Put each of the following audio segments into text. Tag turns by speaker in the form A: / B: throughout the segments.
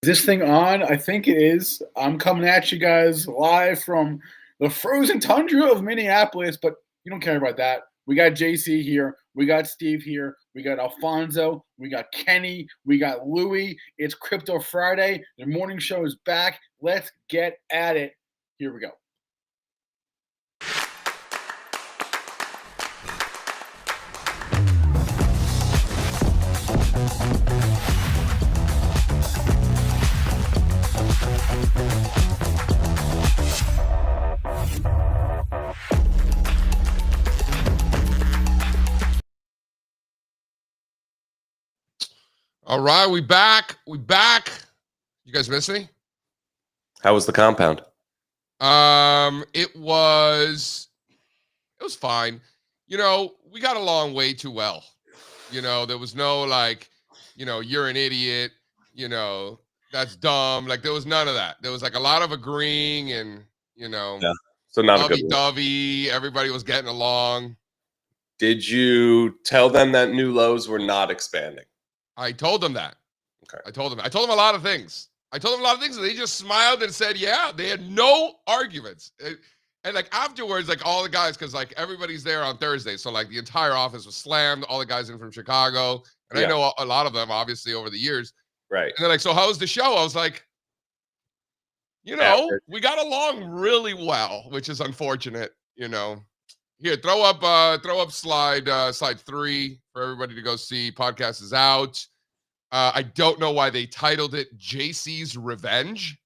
A: Is this thing on? I think it is. I'm coming at you guys live from the frozen tundra of Minneapolis, but you don't care about that. We got JC here. We got Steve here. We got Alfonso. We got Kenny. We got Louie. It's Crypto Friday. The morning show is back. Let's get at it. Here we go.
B: All right, we back. We back. You guys miss me?
C: How was the compound?
B: It was fine. You know, we got along way too well. You know, there was no you're an idiot, that's dumb. Like there was none of that. There was like a lot of agreeing and,
C: Yeah. So not a good one.
B: lovey-dovey. Everybody was getting along.
C: Did you tell them that new lows were not expanding?
B: I told them that.
C: Okay.
B: I told them a lot of things. And they just smiled and said, yeah, they had no arguments. And like afterwards, like all the guys, because like everybody's there on Thursday. So like the entire office was slammed, all the guys in from Chicago. And I know a lot of them, obviously, over the years.
C: Right.
B: And they're like, so how was the show? I was like, we got along really well, which is unfortunate, Here, throw up slide 3 for everybody to go see. Podcast is out. I don't know why they titled it JC's Revenge.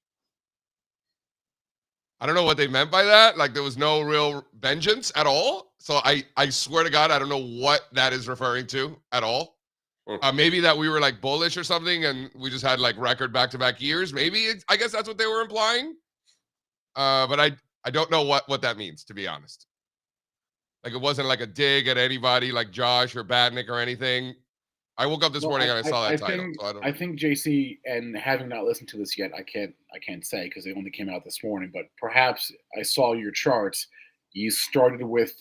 B: I don't know what they meant by that. Like there was no real vengeance at all. So I swear to God, I don't know what that is referring to at all. Maybe that we were like bullish or something and we just had like record back-to-back years. Maybe I guess that's what they were implying. But I don't know what that means, to be honest. Like it wasn't like a dig at anybody like Josh or Badnick or anything. I woke up this morning and I saw that title.
A: I think JC, and having not listened to this yet, I can't say because they only came out this morning. But perhaps I saw your charts. You started with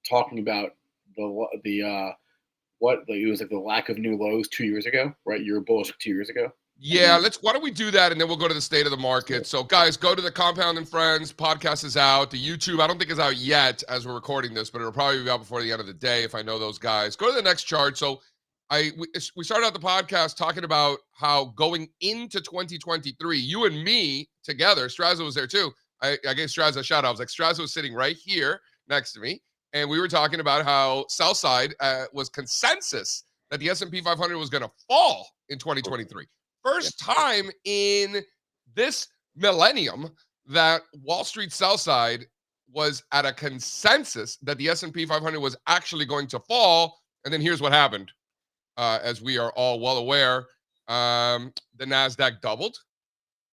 A: talking about it was like the lack of new lows 2 years ago, right? You were bullish 2 years ago.
B: Yeah, why don't we do that and then we'll go to the state of the market. So guys, go to the Compound and Friends podcast is out. The YouTube, I don't think is out yet as we're recording this, but it'll probably be out before the end of the day if I know those guys. Go to the next chart. So we started out the podcast talking about how going into 2023, you and me together, Strazza was there too. I gave Strazza a shout out. I was like, Strazza was sitting right here next to me. And we were talking about how Southside was consensus that the S&P 500 was going to fall in 2023. First time in this millennium that Wall Street Southside was at a consensus that the S&P 500 was actually going to fall. And then here's what happened. As we are all well aware, the NASDAQ doubled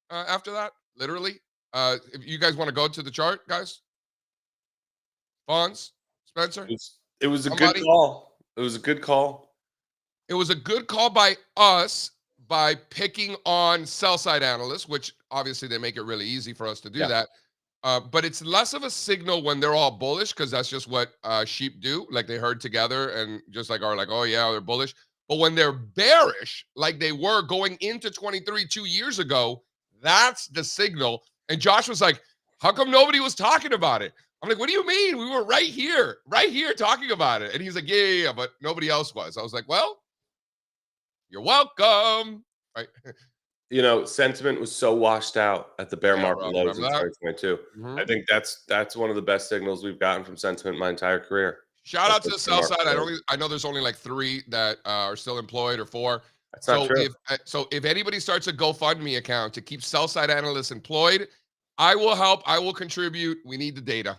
B: after that, literally. If you guys want to go to the chart, guys? Fonz, Spencer?
C: It was a good call. It was a good call.
B: It was a good call by us by picking on sell-side analysts, which obviously they make it really easy for us to do that. But it's less of a signal when they're all bullish because that's just what sheep do. Like they herd together and just like are like, oh yeah, they're bullish. But when they're bearish, like they were going into 23 2 years ago, that's the signal. And Josh was like, how come nobody was talking about it? I'm like, what do you mean? We were right here talking about it. And he's like, yeah, but nobody else was. I was like, well, you're welcome. Right.
C: Sentiment was so washed out at the bear market lows in 2022.
B: Mm-hmm.
C: I think that's one of the best signals we've gotten from sentiment my entire career.
B: Shout out to the sell side. I know there's only like 3 that are still employed or 4.
C: That's not true.
B: If anybody starts a GoFundMe account to keep sell side analysts employed, I will help. I will contribute. We need the data.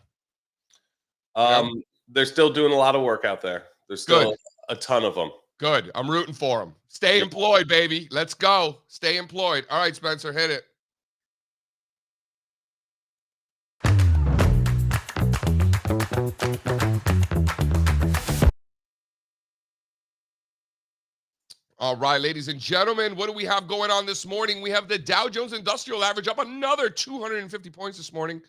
C: They're still doing a lot of work out there. There's still a ton of them.
B: Good. I'm rooting for them. Stay employed, baby. Let's go. Stay employed. All right, Spencer, hit it. All right, ladies and gentlemen, what do we have going on this morning? We have the Dow Jones Industrial Average up another 250 points this morning.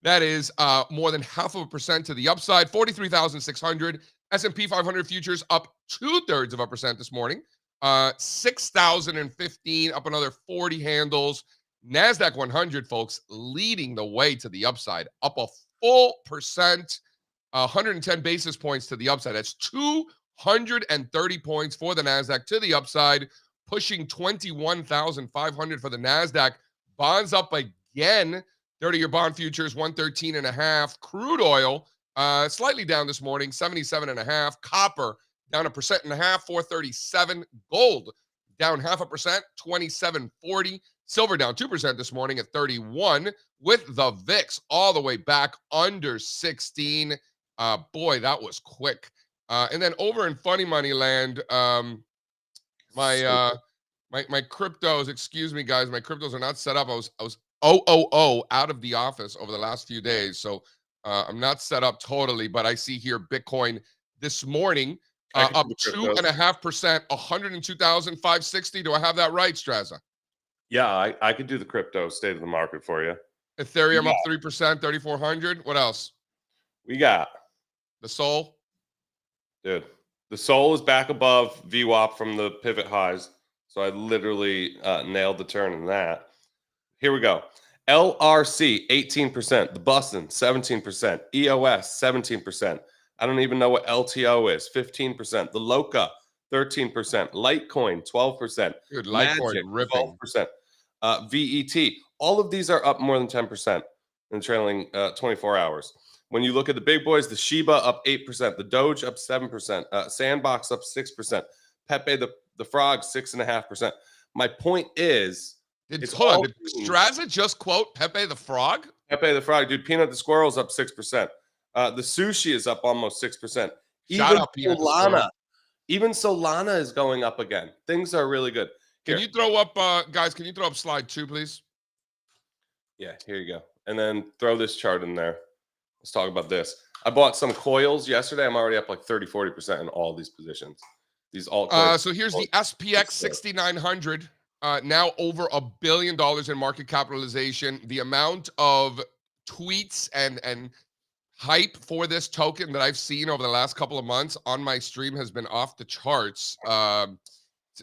B: That is more than 0.5% to the upside, 43,600. S&P 500 futures up 0.2% this morning, 6,015, up another 40 handles. NASDAQ 100, folks, leading the way to the upside, up a full percent, 110 basis points to the upside. That's 230 points for the NASDAQ to the upside, pushing 21,500 for the NASDAQ. Bonds up again. 30-year bond futures, 113.5. Crude oil, slightly down this morning, 77.5. Copper, down 1.5%, 437. Gold, down 0.5%, 27.40. Silver down 2% this morning at 31, with the VIX all the way back under 16. Boy, that was quick. And then over in funny money land, my cryptos, excuse me, guys, my cryptos are not set up. I was out of the office over the last few days, so I'm not set up totally. But I see here Bitcoin this morning up 2.5%, 102,560. Do I have that right, Strazza?
C: Yeah, I could do the crypto state of the market for you.
B: Ethereum up 3%, 3,400. What else?
C: We got
B: the Sol.
C: Dude, the Sol is back above VWAP from the pivot highs. So I literally nailed the turn in that. Here we go. LRC, 18%. The Bussin, 17%. EOS, 17%. I don't even know what LTO is, 15%. The Loca, 13%. Litecoin, 12%.
B: Dude, Litecoin
C: Magic,
B: ripping.
C: 12%. VET, all of these are up more than 10% in trailing 24 hours. When you look at the big boys, the Shiba up 8%, the Doge up 7%, Sandbox up 6%, Pepe the Frog 6.5%. My point is,
B: did Strazza just quote Pepe the Frog?
C: Pepe the Frog, dude. Peanut the Squirrel's up 6%. The Sushi is up almost 6%. Even Solana is going up again. Things are really good.
B: Can you throw up, guys? Can you throw up slide 2, please?
C: Yeah, here you go. And then throw this chart in there. Let's talk about this. I bought some coils yesterday. I'm already up like 30-40% in all these positions. These altcoins.
B: So here's the SPX 6900. Now over $1 billion in market capitalization. The amount of tweets and hype for this token that I've seen over the last couple of months on my stream has been off the charts.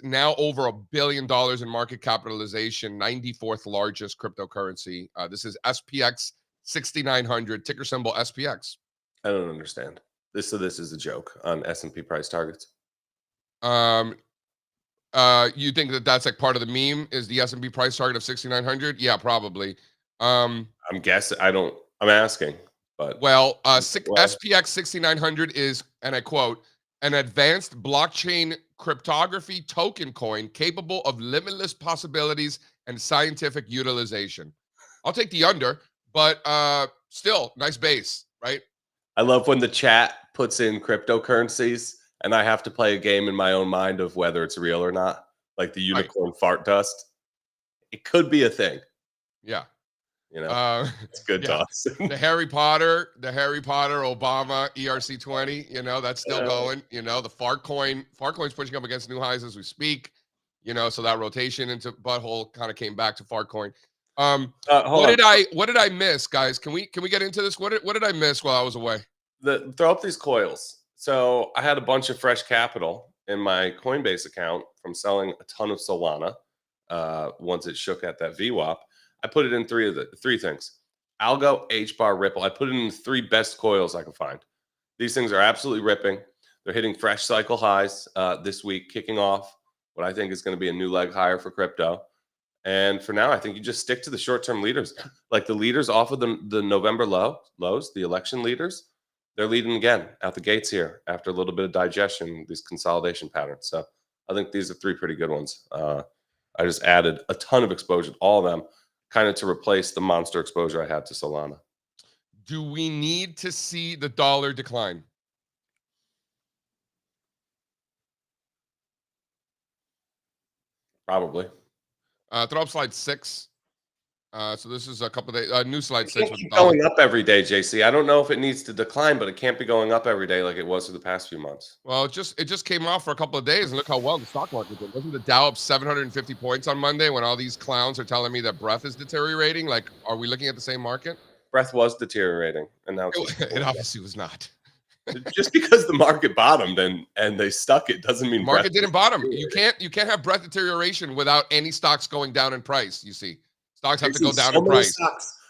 B: Now over $1 billion in market capitalization, 94th largest cryptocurrency. This is SPX 6900, ticker symbol SPX.
C: I don't understand. This is a joke on S&P price targets.
B: You think that that's like part of the meme? Is the S&P price target of 6,900? Yeah, probably.
C: I'm guessing. I'm asking. But
B: well, SPX 6900 is, and I quote, an advanced blockchain cryptography token coin capable of limitless possibilities and scientific utilization. I'll take the under, but still nice base, right?
C: I love when the chat puts in cryptocurrencies and I have to play a game in my own mind of whether it's real or not, like the unicorn fart dust. It could be a thing.
B: Yeah.
C: You know, it's good toss.
B: The Harry Potter Obama ERC20, you know, that's still going. You know, the Farcoin's pushing up against new highs as we speak. You know, so that rotation into butthole kind of came back to Farcoin. What did I miss, guys? Can we get into this? What did I miss while I was away?
C: Throw up these coils. So I had a bunch of fresh capital in my Coinbase account from selling a ton of Solana. Once it shook at that VWAP, I put it in three things: Algo, HBAR, Ripple. I put it in the 3 best coils I could find. These things are absolutely ripping. They're hitting fresh cycle highs this week, kicking off what I think is going to be a new leg higher for crypto. And for now, I think you just stick to the short-term leaders. Like the leaders off of the November lows, the election leaders, they're leading again out the gates here after a little bit of digestion, these consolidation patterns. So I think these are 3 pretty good ones. I just added a ton of exposure to all of them, kind of to replace the monster exposure I had to Solana.
B: Do we need to see the dollar decline?
C: Probably.
B: Throw up slide 6. So this is a couple of days. New slide 6.
C: It keep going up every day, JC. I don't know if it needs to decline, but it can't be going up every day like it was for the past few months.
B: Well, it just came off for a couple of days, and look how well the stock market did. Wasn't the Dow up 750 points on Monday when all these clowns are telling me that breath is deteriorating? Like, are we looking at the same market?
C: Breath was deteriorating, and now
B: it obviously was not.
C: Just because the market bottomed and they stuck it doesn't mean
B: Market
C: breadth
B: didn't
C: is
B: bottom.
C: deteriorating.
B: You can't have breadth deterioration without any stocks going down in price. You see, stocks have to
C: Jason,
B: go down in price.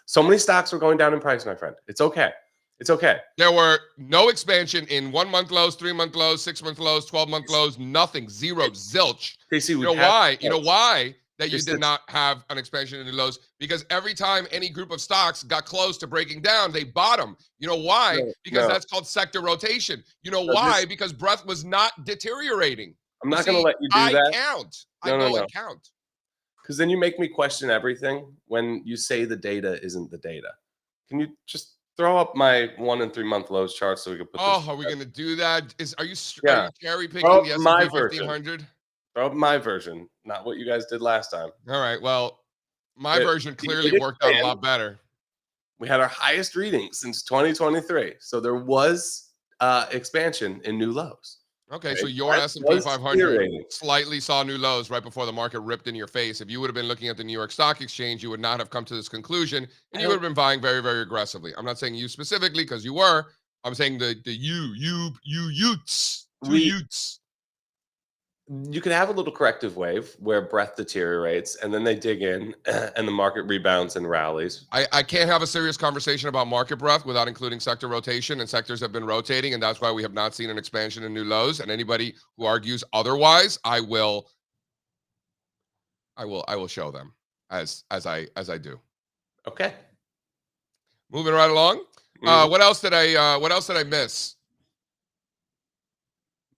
C: so many stocks were going down in price, my friend. It's okay. It's okay.
B: There were no expansion in 1 month lows, 3 month lows, 6 month lows, 12 month lows, nothing, zero, zilch.
C: Casey,
B: You know why? You know why that you did not have an expansion in the lows? Because every time any group of stocks got close to breaking down, they bottom. You know why? Because that's called sector rotation. You know why? Because breadth was not deteriorating.
C: I'm not going to let you do
B: I
C: that.
B: count.
C: No,
B: I
C: no,
B: go
C: no.
B: and count.
C: Because then you make me question everything when you say the data isn't the data. Can you just throw up my 1 and 3 month lows chart so we can put this?
B: Oh, are we going to do that? Are you
C: Yeah.
B: cherry picking the S&P
C: my
B: 1500?
C: Throw up my version, not what you guys did last time.
B: All right. Well, my version clearly worked out a lot better.
C: We had our highest reading since 2023. So there was expansion in new lows.
B: Okay, so your S&P 500 slightly saw new lows right before the market ripped in your face. If you would have been looking at the New York Stock Exchange, you would not have come to this conclusion, and you would have been buying very, very aggressively. I'm not saying you specifically because you were. I'm saying the Utes, two Utes.
C: You could have a little corrective wave where breadth deteriorates and then they dig in and the market rebounds and rallies.
B: I can't have a serious conversation about market breadth without including sector rotation, and sectors have been rotating, and that's why we have not seen an expansion in new lows. And anybody who argues otherwise, I will show them as I do.
C: Okay.
B: Moving right along. What else did I miss?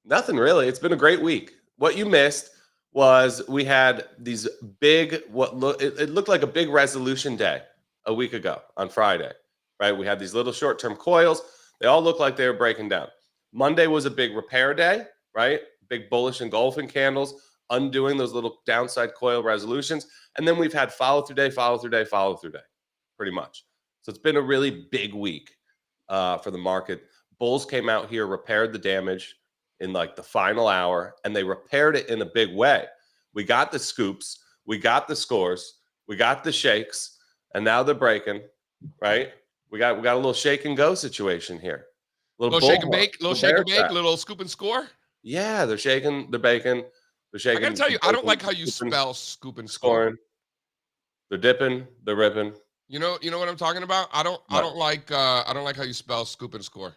C: Nothing really. It's been a great week. What you missed was we had these big, it looked like a big resolution day a week ago on Friday, right? We had these little short-term coils. They all looked like they were breaking down. Monday was a big repair day, right? Big bullish engulfing candles, undoing those little downside coil resolutions. And then we've had follow through day, pretty much. So it's been a really big week for the market. Bulls came out here, repaired the damage in like the final hour, and they repaired it in a big way. We got the scoops, we got the scores, we got the shakes, and now they're breaking, right? We got a little shake and go situation here.
B: Little shake and bake, little scoop and score.
C: Yeah, they're shaking, they're baking, they're shaking.
B: I gotta tell you, I don't like how you spell scoop and score.
C: Scoring. They're dipping, they're ripping.
B: You know what I'm talking about? I don't like how you spell scoop and score.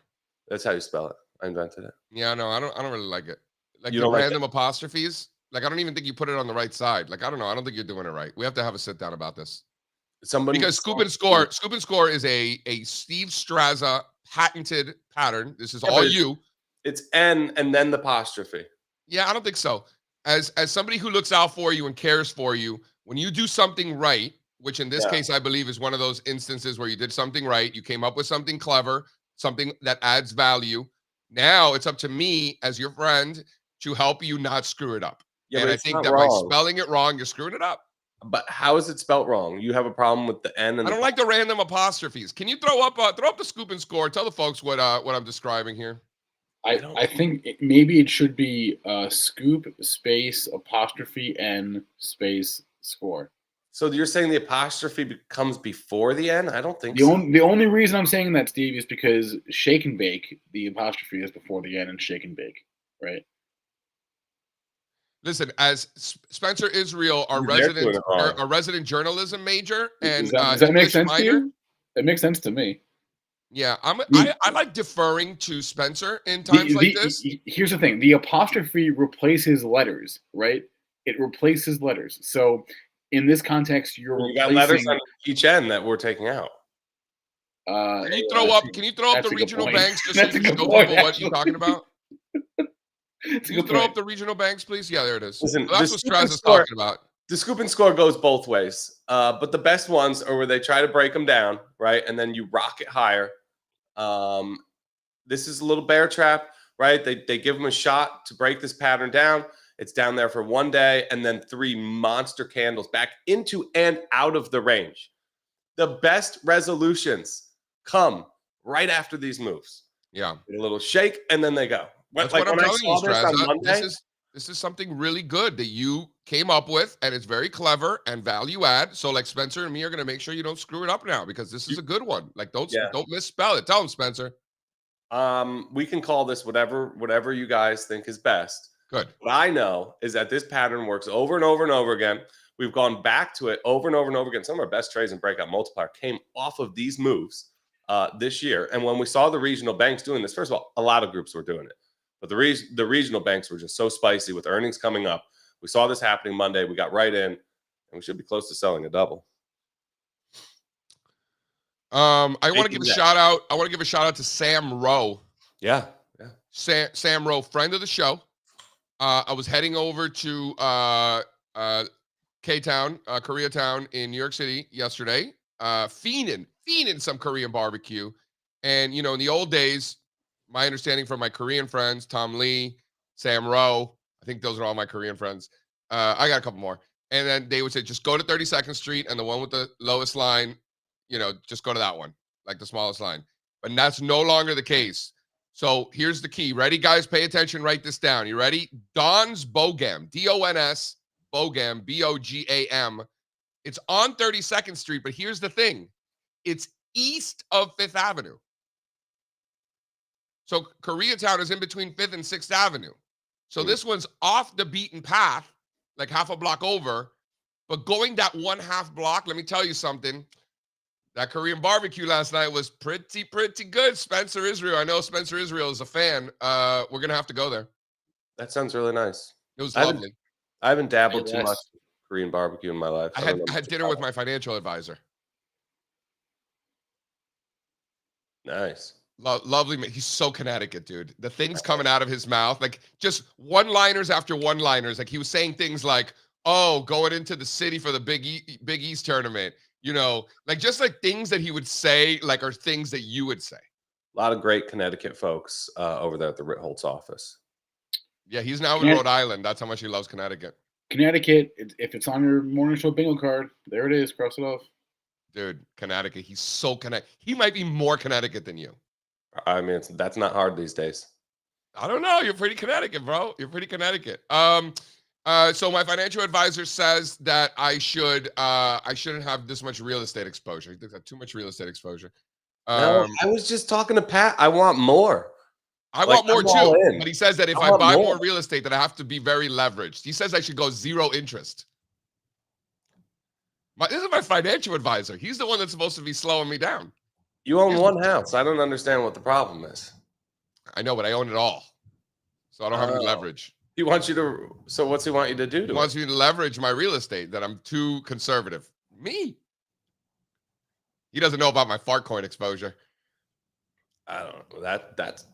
C: That's how you spell it. I invented it.
B: Yeah, no, I don't really like it. Like the random apostrophes. Like I don't even think you put it on the right side. Like I don't know. I don't think you're doing it right. We have to have a sit down about this. Because scoop and score is a Steve Strazza patented pattern. This is all you.
C: It's N and then the apostrophe.
B: Yeah, I don't think so. As somebody who looks out for you and cares for you, when you do something right, which in this case I believe is one of those instances where you did something right, you came up with something clever, something that adds value. Now it's up to me as your friend to help you not screw it up. Yeah, and I think that by spelling it wrong, you're screwing it up.
C: But how is it spelled wrong? You have a problem with the N and
B: I don't like the random apostrophes. Can you throw up the scoop and score? Tell the folks what I'm describing here.
A: I think maybe it should be scoop space apostrophe N space score.
C: So you're saying the apostrophe comes before the N? I don't think so.
A: The only reason I'm saying that, Steve, is because shake and bake, the apostrophe is before the N and shake and bake, right?
B: Listen, as Spencer Israel, our resident journalism major, and
A: does that make sense to you? It makes sense to me.
B: Yeah, I like deferring to Spencer in times like this.
A: Here's the thing: the apostrophe replaces letters, right? It replaces letters. So in this context, you
C: got letters on each end that we're taking out.
B: Can you throw up the regional banks just so you can show people what you're talking about? Can you throw up the regional banks, please? Yeah, there it is.
C: Listen,
B: that's what Strazza is talking about.
C: The scoop and score goes both ways, but the best ones are where they try to break them down, right? And then you rock it higher. This is a little bear trap, right? They give them a shot to break this pattern down. It's down there for one day, and then 3 monster candles back into and out of the range. The best resolutions come right after these moves.
B: Yeah.
C: A little shake, and then they go.
B: That's what I'm telling you, Strazza. This is something really good that you came up with, and it's very clever and value add. So, like Spencer and me are going to make sure you don't screw it up now because this is a good one. Like, don't misspell it. Tell him, Spencer.
C: We can call this whatever you guys think is best.
B: Good.
C: What I know is that this pattern works over and over and over again. We've gone back to it over and over and over again. Some of our best trades in breakout multiplier came off of these moves this year. And when we saw the regional banks doing this, first of all, a lot of groups were doing it. But the regional banks were just so spicy with earnings coming up. We saw this happening Monday. We got right in, and we should be close to selling a double.
B: I want to give a shout out. I want to give a shout out to Sam Rowe.
C: Yeah.
B: Sam Rowe, friend of the show. I was heading over to K-Town, Koreatown in New York City yesterday. Fiending some Korean barbecue. And, in the old days, my understanding from my Korean friends, Tom Lee, Sam Rowe, I think those are all my Korean friends. I got a couple more. And then they would say, just go to 32nd Street and the one with the lowest line, just go to that one, like the smallest line. But that's no longer the case. So here's the key. Ready, guys? Pay attention. Write this down. You ready? Don's Bogam, D-O-N-S, Bogam, B-O-G-A-M. It's on 32nd Street, but here's the thing. It's east of 5th Avenue. So Koreatown is in between 5th and 6th Avenue. So this one's off the beaten path, like half a block over. But going that one half block, let me tell you something. That Korean barbecue last night was pretty good. Spencer Israel. I know Spencer Israel is a fan. We're going to have to go there.
C: That sounds really nice.
B: It was lovely.
C: I haven't dabbled too much in Korean barbecue in my life.
B: I had dinner with my financial advisor.
C: Nice.
B: Lovely. He's so Connecticut, dude. The things coming out of his mouth, like just one-liners after one-liners. Like he was saying things like, oh, going into the city for the Big East tournament. Just like things that he would say, like are things that you would say.
C: A lot of great Connecticut folks over there at the Ritholtz office.
B: Yeah, he's now in Rhode Island. That's how much he loves Connecticut.
A: Connecticut, if it's on your morning show bingo card, there it is. Cross it off.
B: Dude, Connecticut. He's so Connecticut. He might be more Connecticut than you.
C: I mean, that's not hard these days.
B: I don't know. You're pretty Connecticut, bro. You're pretty Connecticut. So my financial advisor says that I shouldn't have this much real estate exposure. He thinks I have too much real estate exposure.
C: No, I was just talking to Pat. I want more.
B: I want more too. But he says that if I buy more real estate, that I have to be very leveraged. He says I should go 0 interest. This is my financial advisor. He's the one that's supposed to be slowing me down.
C: You own one house. I don't understand what the problem is.
B: I know, but I own it all. So I don't have any leverage.
C: He wants you to. So what's he want you to do?
B: He wants me to leverage my real estate, that I'm too conservative. Me. He doesn't know about my fart coin exposure.
C: I don't know. That's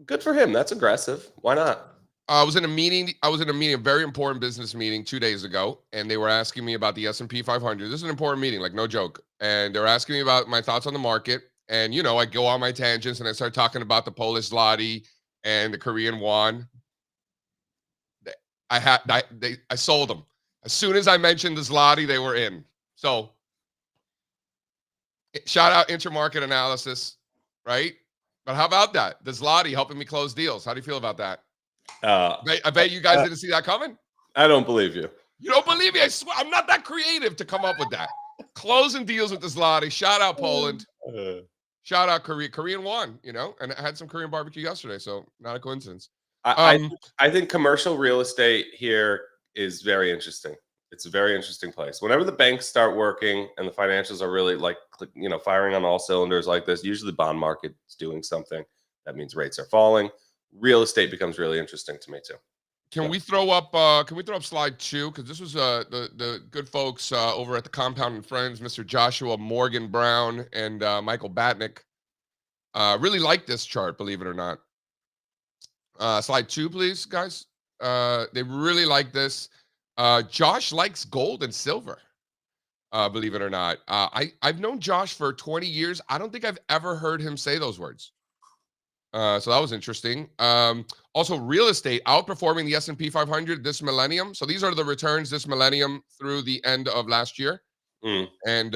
C: good for him. That's aggressive. Why not?
B: I was in a meeting, a very important business meeting 2 days ago, and they were asking me about the S&P 500. This is an important meeting, like no joke. And they're asking me about my thoughts on the market. And, I go on my tangents and I start talking about the Polish zloty and the Korean won. I sold them. As soon as I mentioned the zloty, they were in. So shout out intermarket analysis, right? But how about that? The zloty helping me close deals. How do you feel about that? I bet you guys didn't see that coming.
C: I don't believe you.
B: You don't believe me? I swear, I'm not that creative to come up with that. Closing deals with the zloty. Shout out Poland. Shout out Korea. Korean won, and I had some Korean barbecue yesterday, so not a coincidence.
C: I think commercial real estate here is very interesting. It's a very interesting place. Whenever the banks start working and the financials are really firing on all cylinders like this, usually the bond market's doing something. That means rates are falling. Real estate becomes really interesting to me too.
B: Can we throw up slide 2? Because this was the good folks over at the Compound and Friends, Mr. Joshua Morgan Brown and Michael Batnick. Really like this chart, believe it or not. Slide 2, please, guys. They really like this. Josh likes gold and silver, believe it or not. I've known Josh for 20 years. I don't think I've ever heard him say those words. So that was interesting. Also, real estate outperforming the S&P 500 this millennium. So these are the returns this millennium through the end of last year. And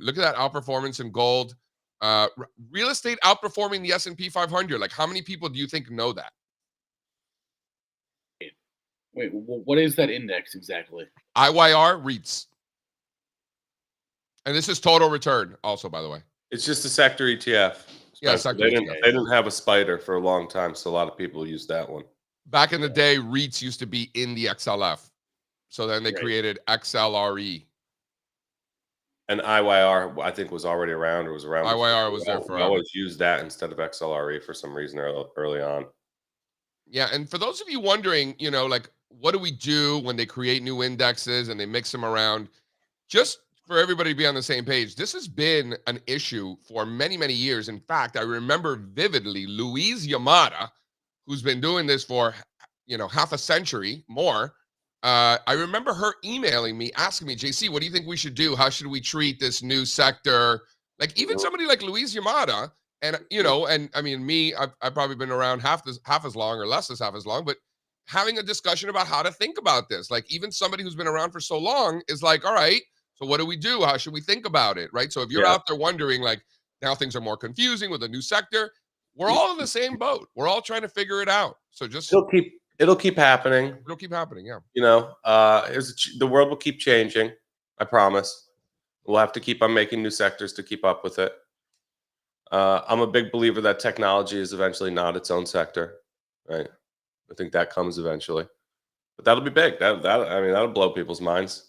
B: look at that outperformance in gold. Real estate outperforming the S&P 500. Like, how many people do you think know that?
A: Wait, what is that index exactly?
B: IYR REITs. And this is total return also, by the way.
C: It's just a sector ETF.
B: Yeah,
C: Spencer.
B: sector.
C: They didn't have a spider for a long time, so a lot of people used that one.
B: Back in the day, REITs used to be in the XLF. So then they created XLRE.
C: And IYR, I think, was already around or was around.
B: IYR was there forever.
C: We always used that instead of XLRE for some reason early on.
B: Yeah, and for those of you wondering, like, what do we do when they create new indexes and they mix them around? Just for everybody to be on the same page, this has been an issue for many, many years. In fact, I remember vividly Louise Yamada, who's been doing this for, half a century more. I remember her emailing me, asking me, JC, what do you think we should do? How should we treat this new sector? Like even somebody like Louise Yamada, and and I mean me, I've probably been around half as long or less than half as long, but having a discussion about how to think about this. Like even somebody who's been around for so long is like, all right, so what do we do? How should we think about it? Right. So if you're out there wondering, like now things are more confusing with a new sector, we're all in the same boat. We're all trying to figure it out. So just
C: it'll keep happening.
B: It'll keep happening. Yeah.
C: The world will keep changing. I promise. We'll have to keep on making new sectors to keep up with it. I'm a big believer that technology is eventually not its own sector, right? I think that comes eventually, but that'll be big. That'll blow people's minds.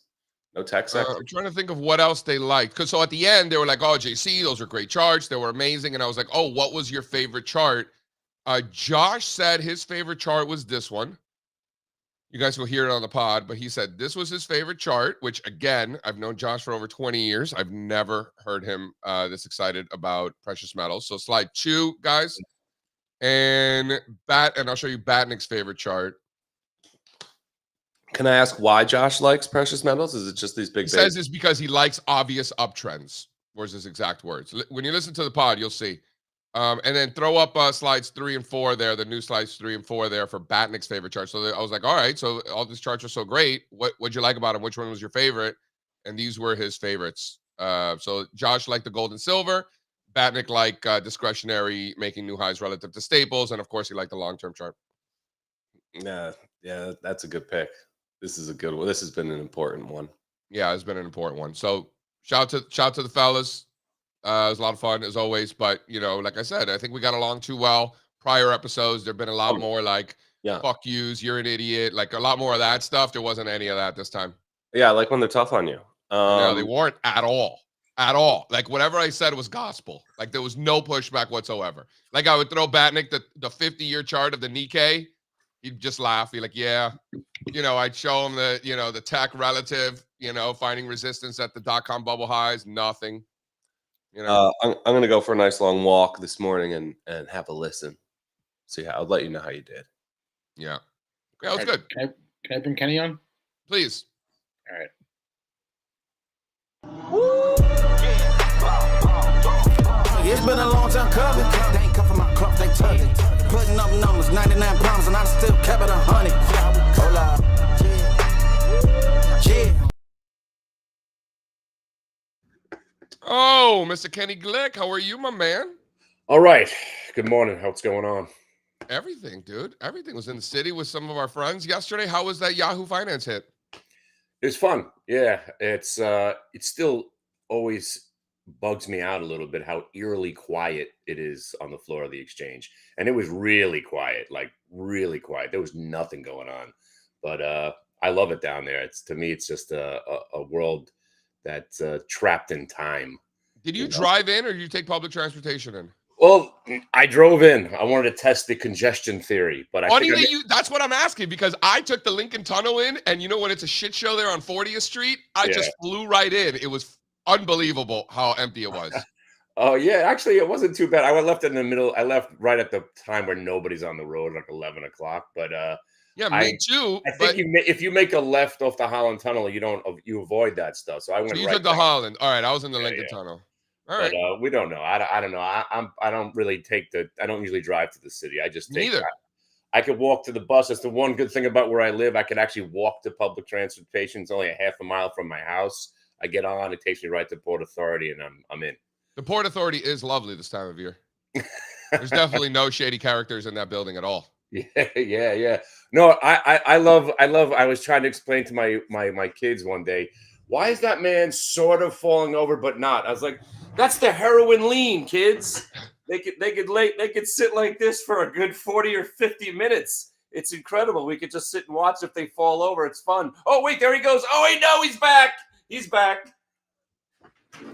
C: No tech sector.
B: I'm trying to think of what else they liked. Because so at the end, they were like, oh, JC, those are great charts. They were amazing. And I was like, oh, what was your favorite chart? Josh said his favorite chart was this one. You guys will hear it on the pod, but he said this was his favorite chart, which again, I've known Josh for over 20 years. I've never heard him this excited about precious metals. So slide 2, guys. And I'll show you Batnick's favorite chart.
C: Can I ask why Josh likes precious metals? Is it just these big?
B: He says it's because he likes obvious uptrends. Where's his exact words? When you listen to the pod, you'll see. And then throw up slides 3 and 4 there, the new slides 3 and 4 there for Batnick's favorite chart. So I was like, all right, so all these charts are so great. What'd you like about them? Which one was your favorite? And these were his favorites. So Josh liked the gold and silver. Batnick liked discretionary, making new highs relative to staples. And of course, he liked the long-term chart.
C: Yeah, that's a good pick. This is a good one. This has been an important one.
B: Yeah, it's been an important one. So shout out to the fellas. It was a lot of fun as always, but like I said, I think we got along too well. Prior episodes, there've been a lot more like fuck yous, you're an idiot, like a lot more of that stuff. There wasn't any of that this time.
C: Yeah, I like when they're tough on you.
B: No, they weren't at all. Like whatever I said was gospel. Like there was no pushback whatsoever. Like I would throw Batnick the 50-year chart of the Nikkei. He'd just laugh. He'd like, yeah. I'd show him the tech relative, finding resistance at the .com bubble highs, nothing.
C: I'm going to go for a nice long walk this morning and have a listen. See how I'll let you know how you did.
B: Yeah. Yeah, it was good.
A: Can I bring Kenny on?
B: Please.
A: All right.
D: It's been a long time coming. They ain't come from my club, they tugging. Putting up numbers, 99 pounds, and I still kept it 100. Hola. Yeah.
B: Oh, Mr. Kenny Glick, how are you, my man?
E: All right. Good morning. What's going on?
B: Everything, dude. Everything. Was in the city with some of our friends yesterday. How was that Yahoo Finance hit?
E: It's fun. Yeah. It still always bugs me out a little bit how eerily quiet it is on the floor of the exchange. And it was really quiet, like really quiet. There was nothing going on. But I love it down there. To me, it's just a world that's trapped in time.
B: Did you drive in or did you take public transportation in?
E: Well, I drove in. I wanted to test the congestion theory, but
B: that's what I'm asking, because I took the Lincoln Tunnel in, and when it's a shit show there on 40th Street, I just flew right in. It was unbelievable how empty it was.
E: Oh yeah, actually, it wasn't too bad. I left in the middle. I left right at the time where nobody's on the road, like 11 o'clock. But
B: yeah, me too.
E: I think if you make a left off the Holland Tunnel, you avoid that stuff. So I went.
B: So you
E: right
B: took the Holland. All right, I was in the Lincoln Tunnel. All right.
E: But we don't know. I don't know. I don't really I don't usually drive to the city. I just take.
B: Neither.
E: I could walk to the bus. That's the one good thing about where I live. I could actually walk to public transportation. It's only a half a mile from my house. I get on. It takes me right to Port Authority, and I'm in.
B: The Port Authority is lovely this time of year. There's definitely no shady characters in that building at all.
E: Yeah. No, I love. I was trying to explain to my kids one day, why is that man sort of falling over but not? I was like, that's the heroin lean, kids. they could sit like this for a good 40 or 50 minutes. It's incredible. We could just sit and watch if they fall over. It's fun. Oh, wait, there he goes. Oh, wait, no, he's back. He's back.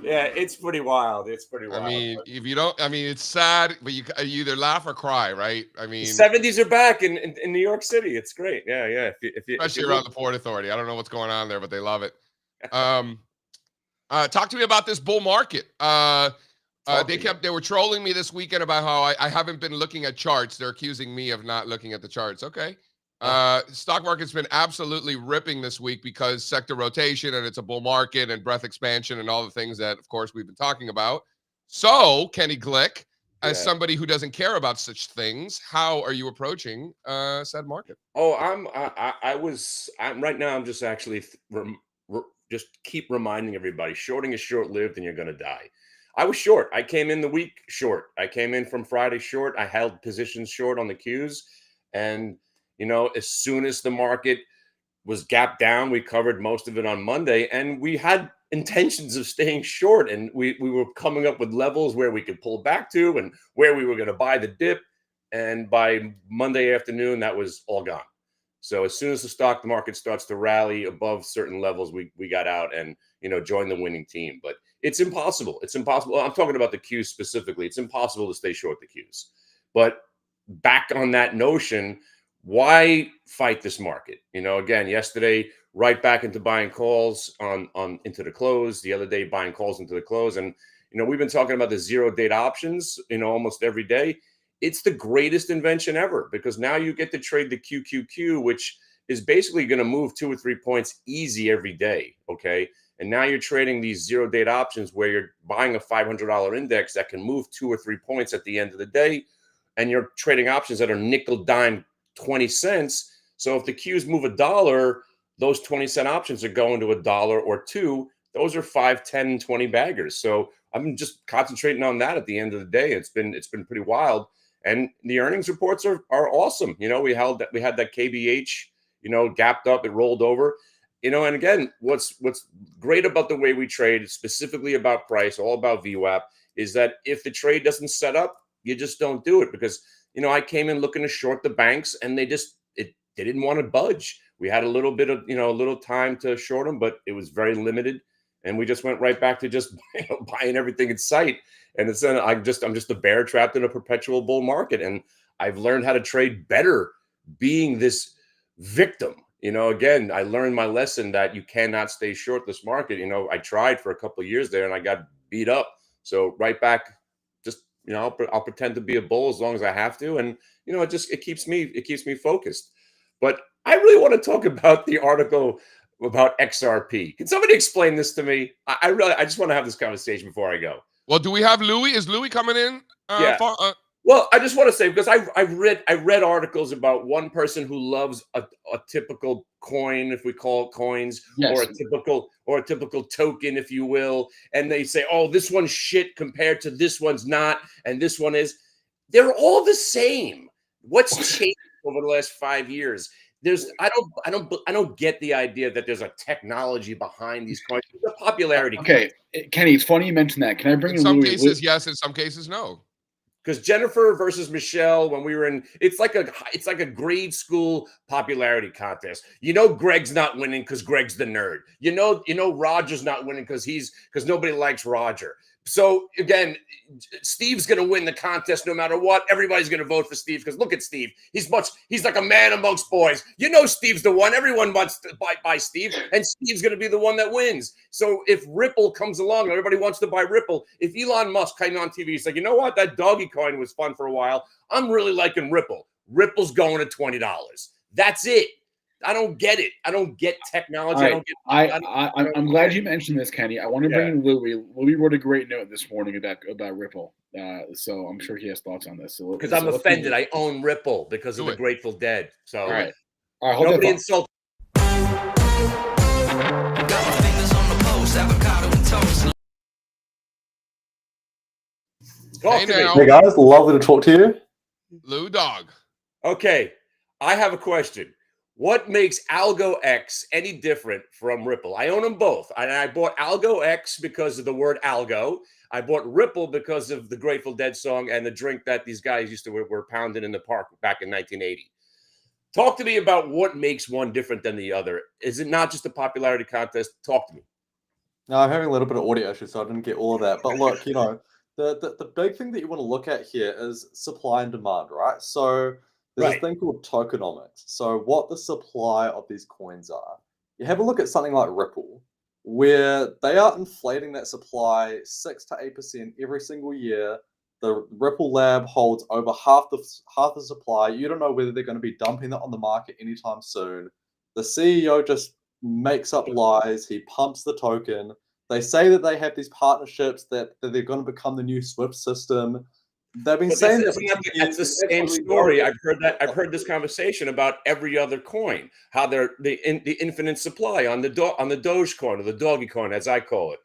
E: Yeah, it's pretty wild. It's pretty wild.
B: I mean, if you don't, I mean, it's sad, but you either laugh or cry, right? I mean,
E: the 70s are back in New York City. It's great. Yeah, yeah.
B: Especially around the Port Authority. I don't know what's going on there, but they love it. Talk to me about this bull market. They were trolling me this weekend about how I haven't been looking at charts. They're accusing me of not looking at the charts. Okay. Stock market's been absolutely ripping this week because sector rotation and it's a bull market and breadth expansion and all the things that, of course, we've been talking about. So, Kenny Glick, as somebody who doesn't care about such things, how are you approaching said market?
E: Oh, I'm right now. I'm just actually just keep reminding everybody, shorting is short-lived and you're going to die. I was short. I came in the week short. I came in from Friday short. I held positions short on the Qs. And, as soon as the market was gapped down, we covered most of it on Monday. And we had intentions of staying short. And we were coming up with levels where we could pull back to and where we were going to buy the dip. And by Monday afternoon, that was all gone. So as soon as the stock market starts to rally above certain levels, we got out and, joined the winning team. But it's impossible. It's impossible. I'm talking about the Qs specifically. It's impossible to stay short the Qs. But back on that notion, why fight this market? Again, yesterday, right back into buying calls on into the close. The other day, buying calls into the close. And, we've been talking about the 0-date options, almost every day. It's the greatest invention ever because now you get to trade the QQQ, which is basically going to move 2 or 3 points easy every day. Okay. And now you're trading these 0-date options where you're buying a $500 index that can move 2 or 3 points at the end of the day. And you're trading options that are nickel, dime, 20 cents. So if the Qs move $1, those 20-cent options are going to $1 or $2. Those are 5, 10, 20 baggers. So I'm just concentrating on that at the end of the day. It's been pretty wild. And the earnings reports are awesome. We had that KBH, gapped up, it rolled over. And again, what's great about the way we trade, specifically about price, all about VWAP, is that if the trade doesn't set up, you just don't do it because, I came in looking to short the banks and they didn't want to budge. We had a little bit of, a little time to short them, but it was very limited. And we just went right back to just buying everything in sight. And I'm just a bear trapped in a perpetual bull market. And I've learned how to trade better being this victim. Again, I learned my lesson that you cannot stay short this market. I tried for a couple of years there and I got beat up. So right back, just, I'll pretend to be a bull as long as I have to. And, it keeps me focused. But I really want to talk about the article about XRP. Can somebody explain this to me? I just want to have this conversation before I go.
B: Well, do we have Louis? Is Louis coming in?
E: Yeah. Well, I just want to say, because I read articles about one person who loves a typical coin, if we call it coins, yes, or a typical token, if you will, and they say, oh, this one's shit compared to this one's not, and this one is. They're all the same. What's changed over the last 5 years? I don't get the idea that there's a technology behind these coins. It's a popularity.
A: Okay, Kenny, it's funny you mentioned that. Can I bring
B: in some cases yes, in some cases no?
E: Because Jennifer versus Michelle, when we were in, it's like a grade school popularity contest. Greg's not winning because Greg's the nerd. Roger's not winning because nobody likes Roger. So again, Steve's going to win the contest no matter what. Everybody's going to vote for Steve because look at Steve. He's like a man amongst boys. Steve's the one. Everyone wants to buy Steve, and Steve's going to be the one that wins. So if Ripple comes along, everybody wants to buy Ripple. If Elon Musk came on TV, he's like, you know what? That doggy coin was fun for a while. I'm really liking Ripple. Ripple's going to $20. That's it. I don't get it. I don't get technology.
A: Right. I'm glad you mentioned this, Kenny. I want to bring in Louis. Louis wrote a great note this morning about Ripple. So I'm sure he has thoughts on this.
E: Because I'm offended. I own Ripple because of the Grateful Dead. So
A: all right,
E: nobody insult.
F: Hey guys, lovely to talk to you.
B: Lou Dog.
E: Okay, I have a question. What makes Algo X any different from Ripple? I own them both. I bought Algo X because of the word algo. I bought Ripple because of the Grateful Dead song and the drink that these guys used to were pounding in the park back in 1980. Talk to me about what makes one different than the other. Is it not just a popularity contest? Talk to me.
F: No, I'm having a little bit of audio issues, so I didn't get all of that. But look, the big thing that you want to look at here is supply and demand, right? So there's
E: Right.
F: a thing called tokenomics. So what the supply of these coins are. You have a look at something like Ripple, where they are inflating that supply 6 to 8% every single year. The Ripple lab holds over half the supply. You don't know whether they're going to be dumping that on the market anytime soon. The CEO just makes up lies. He pumps the token. They say that they have these partnerships that they're going to become the new SWIFT system. They've been
E: But
F: saying
E: that's the same story. I've heard that. I've heard this conversation about every other coin. How they're the infinite supply on the Dogecoin or the doggy coin, as I call it.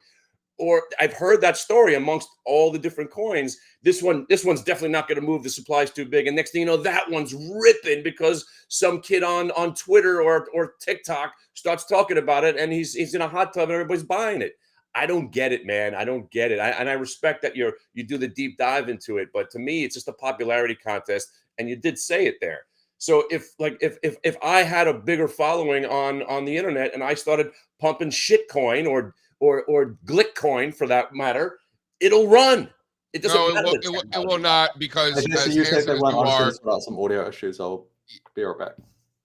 E: Or I've heard that story amongst all the different coins. This one's definitely not going to move. The supply's too big. And next thing you know, that one's ripping because some kid on Twitter or TikTok starts talking about it, and he's in a hot tub and everybody's buying it. I don't get it, man. I don't get it. And I respect that you do the deep dive into it, but to me, it's just a popularity contest. And you did say it there. So if I had a bigger following on the internet and I started pumping shitcoin or Glick coin for that matter, it'll run. It doesn't matter.
B: It will not, because
F: Jesse,
B: as
F: you
B: handsome
F: said they
B: as
F: weren't.
B: you
F: I was going
B: are,
F: to sort out some audio issues. I'll be right back.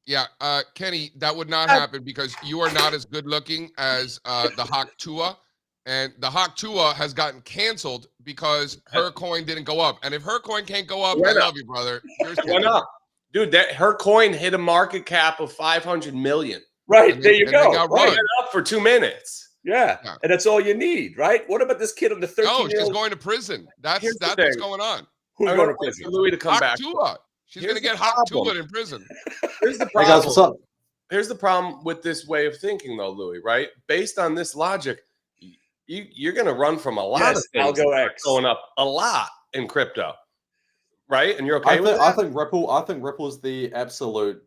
B: yeah, Kenny, that would not happen because you are not as good looking as the Hawk Tua. And the Hawk Tua has gotten canceled because her coin didn't go up. And if her coin can't go up, I love you, brother.
C: Why not? Dude, her coin hit a market cap of 500 million.
E: Right, there you go.
B: Got
C: Right.
B: run.
C: Up for 2 minutes.
E: Yeah, and that's all you need, right? What about this kid on the 13-year-old?
B: No, she's going to prison. That's what's going on.
E: Who's going to prison?
C: Louis to come
B: Hawk
C: back.
B: Tua. She's going to get Hawk Tua in prison.
C: Here's the
F: Hey
C: problem.
F: guys, what's up?
C: Here's the problem with this way of thinking, though, Louis. Right? Based on this logic, you're going to run from a lot of things.
E: Algo X
C: going up a lot in crypto, right? And you're okay with that?
F: I think Ripple is the absolute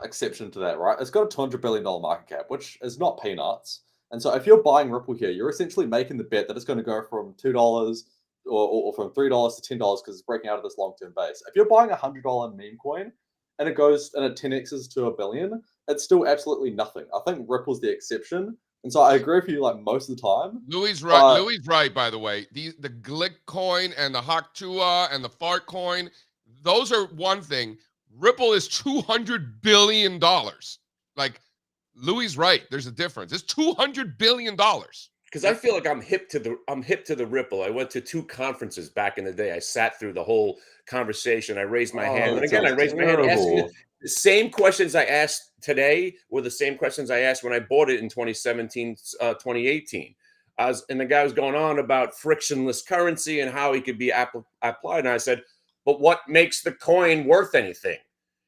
F: exception to that, right? It's got a $200 billion market cap, which is not peanuts. And so if you're buying Ripple here, you're essentially making the bet that it's going to go from $2 or from $3 to $10 because it's breaking out of this long-term base. If you're buying a $100 meme coin and it goes and it 10x's to $1 billion, it's still absolutely nothing. I think Ripple's the exception. And so I agree with you like most of the time.
B: Louis right. Louis right, by the way. The Glick coin and the Hawk Tua and the Fart coin, those are one thing. Ripple is $200 billion. Like, Louis right. There's a difference. It's $200 billion.
E: Because I feel like I'm hip to the Ripple. I went to 2 conferences back in the day. I sat through the whole conversation. I raised my hand, and again, I raised my hand, asking the same questions I asked today were the same questions I asked when I bought it in 2017, 2018. And the guy was going on about frictionless currency and how he could be applied. And I said, but what makes the coin worth anything?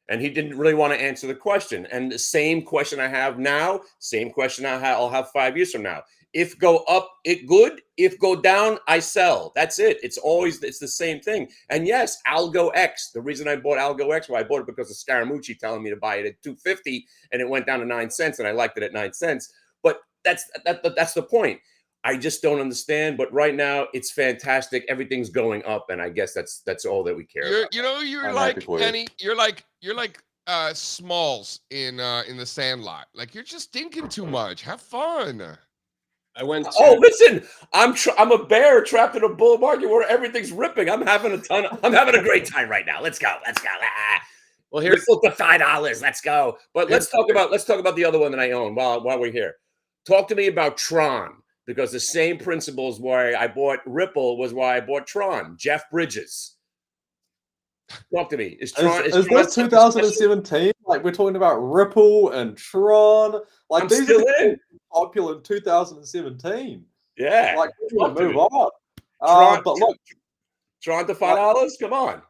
E: And he didn't really want to answer the question. And the same question I have now, same question I'll have 5 years from now. If go up, it good. If go down, I sell. That's it. It's the same thing. And yes, Algo X. The reason I bought Algo X, well, I bought it because of Scaramucci telling me to buy it at $2.50, and it went down to 9 cents, and I liked it at 9 cents. But that's the point. I just don't understand. But right now, it's fantastic. Everything's going up, and I guess that's all that we care about.
B: You're like Kenny. You're like Smalls in the Sandlot. Like, you're just thinking too much. Have fun.
C: I went.
E: Oh, listen! I'm a bear trapped in a bull market where everything's ripping. I'm having a great time right now. Let's go. Well, here's the $5. Let's go. But let's talk about the other one that I own while we're here. Talk to me about Tron, because the same principles why I bought Ripple was why I bought Tron. Jeff Bridges. Talk to me. Is
F: this 2017? Like, we're talking about Ripple and Tron. Like, these
E: still
F: are
E: in.
F: Popular in 2017.
E: Yeah.
F: Like, we're gonna move on. But look,
E: Tron to $5. Come on.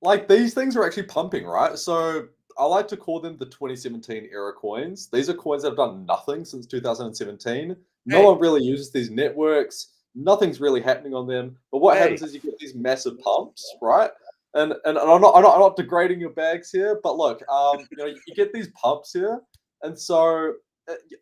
F: Like, these things are actually pumping, right? So I like to call them the 2017 era coins. These are coins that have done nothing since 2017. No one really uses these networks. Nothing's really happening on them. But what happens is you get these massive pumps, right? And I'm not degrading your bags here, but look, you get these pumps here, and so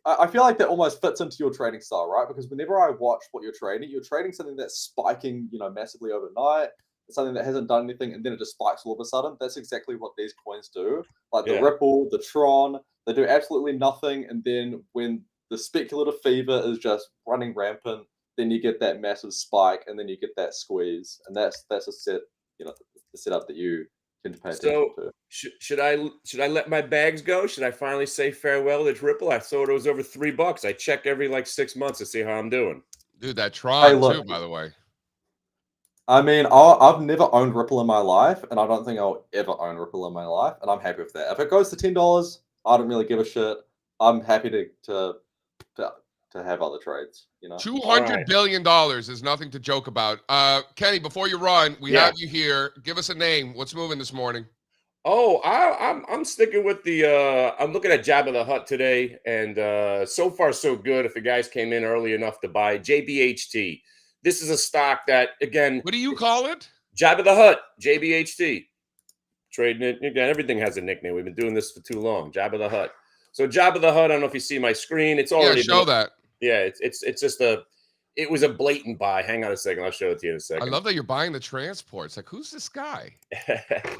F: I feel like that almost fits into your trading style, right? Because whenever I watch what you're trading something that's spiking, massively overnight, something that hasn't done anything, and then it just spikes all of a sudden. That's exactly what these coins do. Like the
E: Yeah.
F: Ripple, the Tron, they do absolutely nothing, and then when the speculative fever is just running rampant, then you get that massive spike, and then you get that squeeze, and that's a the setup that you tend to pay attention
E: So
F: to.
E: should I let my bags go? Should I finally say farewell to Ripple? I thought it was over $3. I check every like 6 months to see how I'm doing.
B: Dude, that
F: Hey,
B: Tron too,
F: look,
B: by the way.
F: I mean, I've never owned Ripple in my life, and I don't think I'll ever own Ripple in my life, and I'm happy with that. If it goes to $10, I don't really give a shit. I'm happy to have other trades.
E: All
B: $200
E: right.
B: billion is nothing to joke about. Kenny, before you run, we
E: Yeah.
B: have you here. Give us a name. What's moving this morning?
E: Oh, I'm sticking with the I'm looking at Jabba the Hutt today, and so far so good. If the guys came in early enough to buy JBHT, this is a stock that again,
B: What do you call it?
E: Jabba the Hutt, JBHT. Trading it again. Everything has a nickname. We've been doing this for too long. Jabba the Hutt. So Jabba the Hutt. I don't know if you see my screen. It's
B: Yeah,
E: already
B: show
E: been.
B: that.
E: Yeah, it's just it was a blatant buy. Hang on a second. I'll show it to you in a
B: I
E: second.
B: love that you're buying the transports. Like, who's this guy?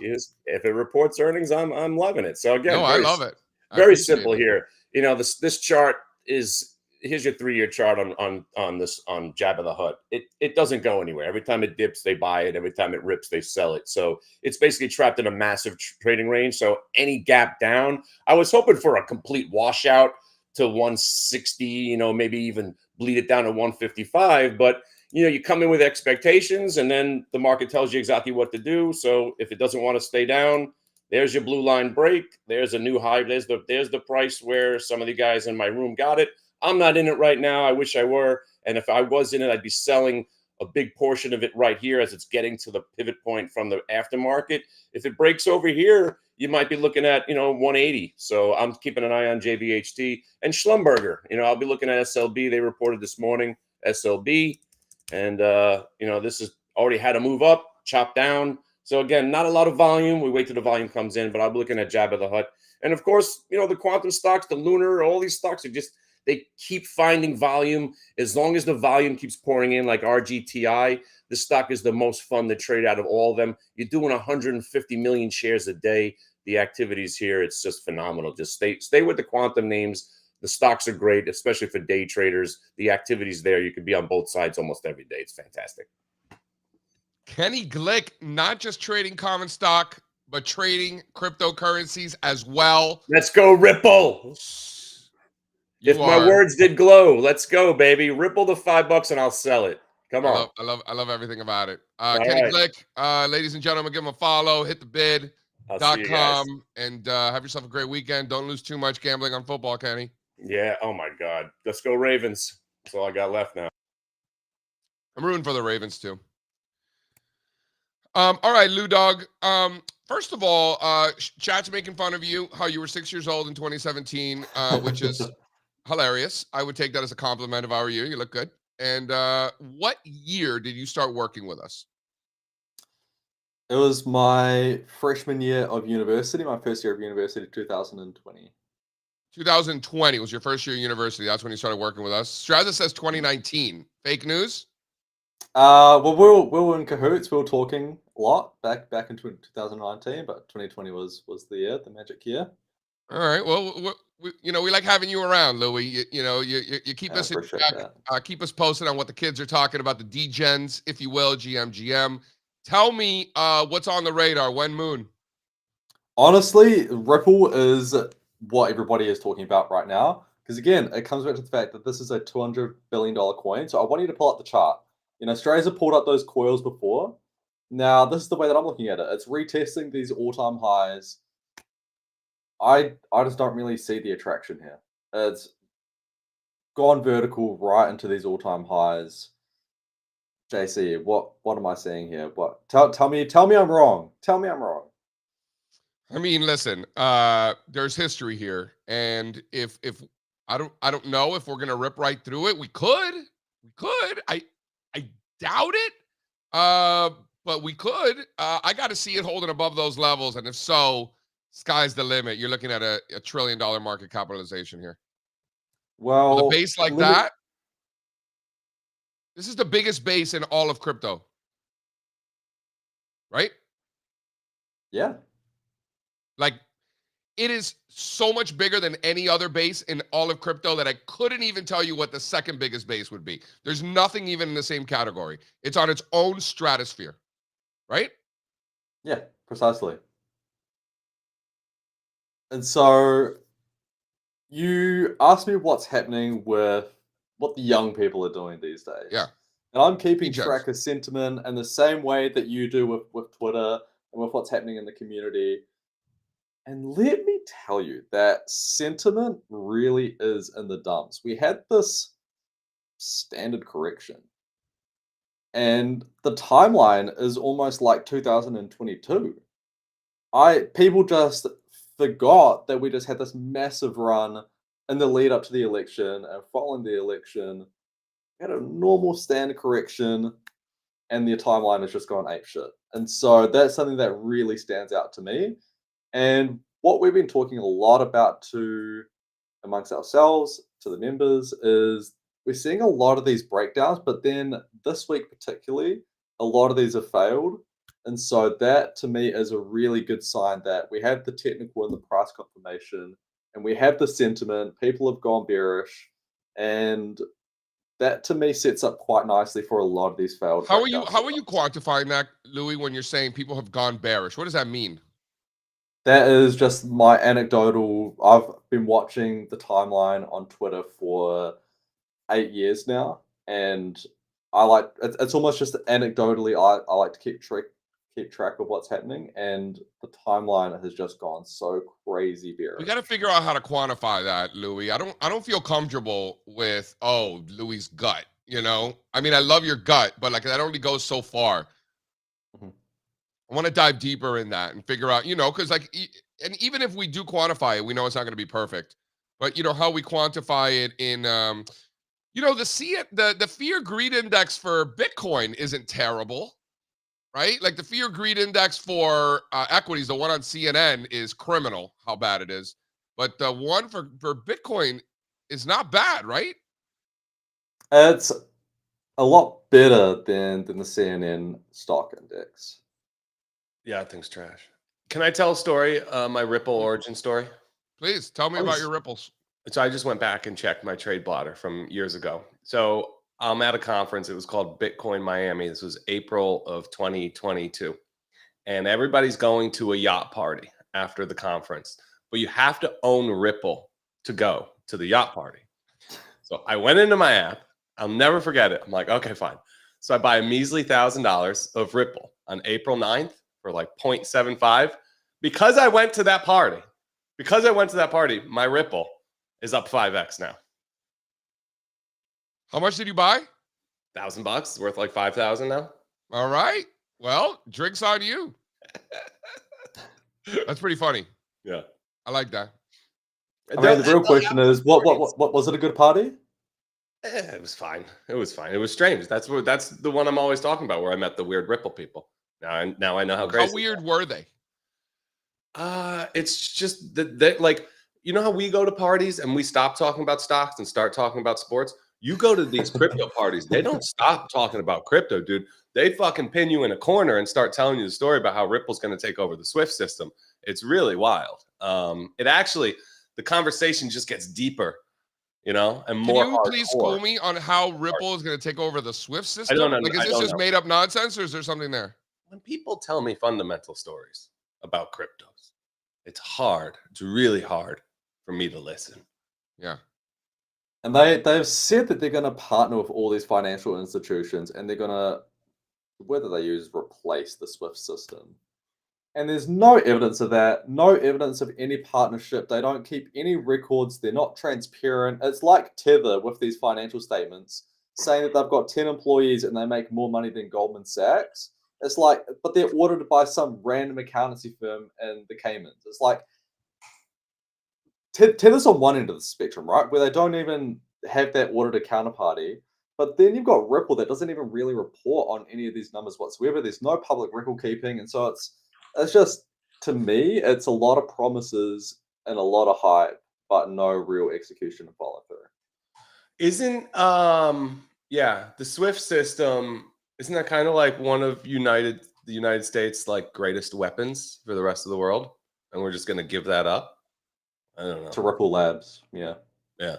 E: Yes, if it reports earnings, I'm loving it. So again,
B: No, I love it. I
E: very
B: appreciate
E: simple
B: it.
E: here. This chart is here's your 3-year chart on this on Jabba the Hutt. It doesn't go anywhere. Every time it dips, they buy it. Every time it rips, they sell it. So it's basically trapped in a massive trading range. So any gap down, I was hoping for a complete washout to 160. Maybe even bleed it down to 155. But you come in with expectations, and then the market tells you exactly what to do. So if it doesn't want to stay down, there's your blue line break. There's a new high. There's the price where some of the guys in my room got it. I'm not in it right now. I wish I were. And if I was in it, I'd be selling a big portion of it right here as it's getting to the pivot point from the aftermarket. If it breaks over here, you might be looking at 180. So I'm keeping an eye on JBHT and Schlumberger. I'll be looking at SLB. They reported this morning SLB, and this has already had a move up, chop down. So again, not a lot of volume. We wait till the volume comes in, but I'll be looking at Jabba the Hutt. And of course, the quantum stocks, the lunar, all these stocks they keep finding volume. As long as the volume keeps pouring in, like RGTI, the stock is the most fun to trade out of all of them. You're doing 150 million shares a day. The activities here, it's just phenomenal. Just stay with the quantum names. The stocks are great, especially for day traders. The activities there, you could be on both sides almost every day. It's fantastic.
B: Kenny Glick, not just trading common stock, but trading cryptocurrencies as well.
E: Let's go, Ripple. If my words did glow, let's go, baby. Ripple to $5 and I'll sell it. Come on.
B: I love everything about it.
E: All
B: Kenny
E: right.
B: Glick, ladies and gentlemen, give him a follow, hit the bid.com, and have yourself a great weekend. Don't lose too much gambling on football, Kenny.
E: Yeah. Oh my God. Let's go Ravens. That's all I got left now.
B: I'm rooting for the Ravens too. All right, Lou Dog. First of all, chat's making fun of you, how you were 6 years old in 2017, which is hilarious. I would take that as a compliment if I were you. You look good. And what year did you start working with us?
F: It was my freshman year of university, my first year of university, 2020.
B: 2020 was your first year of university. That's when you started working with us. Strazza says 2019. Fake news?
F: Well, we were in cahoots. We were talking a lot back in 2019, but 2020 was the magic year.
B: All right. Well, we like having you around, Louis. You keep us in check, keep us posted on what the kids are talking about, the D-gens, if you will, GM. Tell me what's on the radar. When moon?
F: Honestly, Ripple is what everybody is talking about right now. Because again, it comes back to the fact that this is a $200 billion coin. So I want you to pull up the chart. Strazza pulled up those coils before. Now, this is the way that I'm looking at it. It's retesting these all-time highs. I just don't really see the attraction here. It's gone vertical right into these all-time highs. JC, what am I saying here? What? Tell me I'm wrong. Tell me I'm wrong.
B: I mean, listen, there's history here, and if I don't know if we're gonna rip right through it. We could. I doubt it. but we could. I got to see it holding above those levels, and if so, sky's the limit. You're looking at a $1 trillion market capitalization here.
F: Well,
B: With a base like that, this is the biggest base in all of crypto, right?
F: Yeah.
B: Like, it is so much bigger than any other base in all of crypto that I couldn't even tell you what the second biggest base would be. There's nothing even in the same category. It's on its own stratosphere, right?
F: Yeah, precisely. And so you asked me what's happening with what the young people are doing these days.
B: Yeah.
F: And I'm keeping
B: Degens.
F: track of sentiment in the same way that you do with Twitter and with what's happening in the community. And let me tell you that sentiment really is in the dumps. We had this standard correction, and the timeline is almost like 2022. People just forgot that we just had this massive run in the lead up to the election, and following the election, we had a normal standard correction, and the timeline has just gone apeshit. And so that's something that really stands out to me. And what we've been talking a lot about amongst ourselves, to the members, is we're seeing a lot of these breakdowns, but then this week particularly, a lot of these have failed. And so that to me is a really good sign that we have the technical and the price confirmation, and we have the sentiment. People have gone bearish, and that to me sets up quite nicely for a lot of these failed.
B: How are you quantifying that, Louis, when you're saying people have gone bearish? What does that mean?
F: That is just my anecdotal. I've been watching the timeline on Twitter for 8 years now, and it's almost just anecdotally. I like to keep track of what's happening, and the timeline has just gone so crazy bearish.
B: We got to figure out how to quantify that, Louis. I don't feel comfortable with Louis' gut. You know, I mean, I love your gut, but like that only goes so far. I want to dive deeper in that and figure out, because and even if we do quantify it, we know it's not going to be perfect. But how we quantify it in, the fear greed index for Bitcoin isn't terrible, right? Like the fear greed index for equities, the one on CNN is criminal, how bad it is. But the one for Bitcoin is not bad, right?
F: It's a lot better than the CNN stock index.
C: Yeah, I think it's trash. Can I tell a story? My Ripple origin story.
B: Please tell me about your ripples.
C: So I just went back and checked my trade blotter from years ago. So I'm at a conference. It was called Bitcoin Miami. This was April of 2022. And everybody's going to a yacht party after the conference. But you have to own Ripple to go to the yacht party. So I went into my app. I'll never forget it. I'm like, okay, fine. So I buy a measly $1,000 of Ripple on April 9th for like 0.75. Because I went to that party, my Ripple is up 5x now.
B: How much did you buy?
C: $1,000, worth like 5,000 now.
B: All right. Well, drinks on you. That's pretty funny.
C: Yeah,
B: I like that.
F: I mean, the real question is, what was it a good party?
C: It was fine. It was fine. It was strange. That's the one I'm always talking about, where I met the weird Ripple people. Now I know how crazy.
B: How weird were they?
C: It's just that like, how we go to parties and we stop talking about stocks and start talking about sports. You go to these crypto parties, they don't stop talking about crypto, dude. They fucking pin you in a corner and start telling you the story about how Ripple's going to take over the Swift system. It's really wild. The conversation just gets deeper, and more.
B: Can you please school me on how Ripple is going to take over the Swift system?
C: I don't know.
B: Like, is this just made up nonsense, or is there something there?
C: When people tell me fundamental stories about cryptos, it's hard. It's really hard for me to listen.
B: Yeah.
F: And they've said that they're going to partner with all these financial institutions, and they're going to, whether they use replace the Swift system. And there's no evidence of that, no evidence of any partnership. They don't keep any records. They're not transparent. It's like Tether with these financial statements saying that they've got 10 employees and they make more money than Goldman Sachs. It's like, but they're audited by some random accountancy firm in the Caymans. It's like, Tether's on one end of the spectrum, right? Where they don't even have that audited counterparty. But then you've got Ripple that doesn't even really report on any of these numbers whatsoever. There's no public record keeping, and so it's just, to me, it's a lot of promises and a lot of hype, but no real execution and follow through.
C: Isn't the Swift system, isn't that kind of like one of the United States like greatest weapons for the rest of the world? And we're just gonna give that up? I don't know.
F: To Ripple Labs, yeah.
B: Yeah.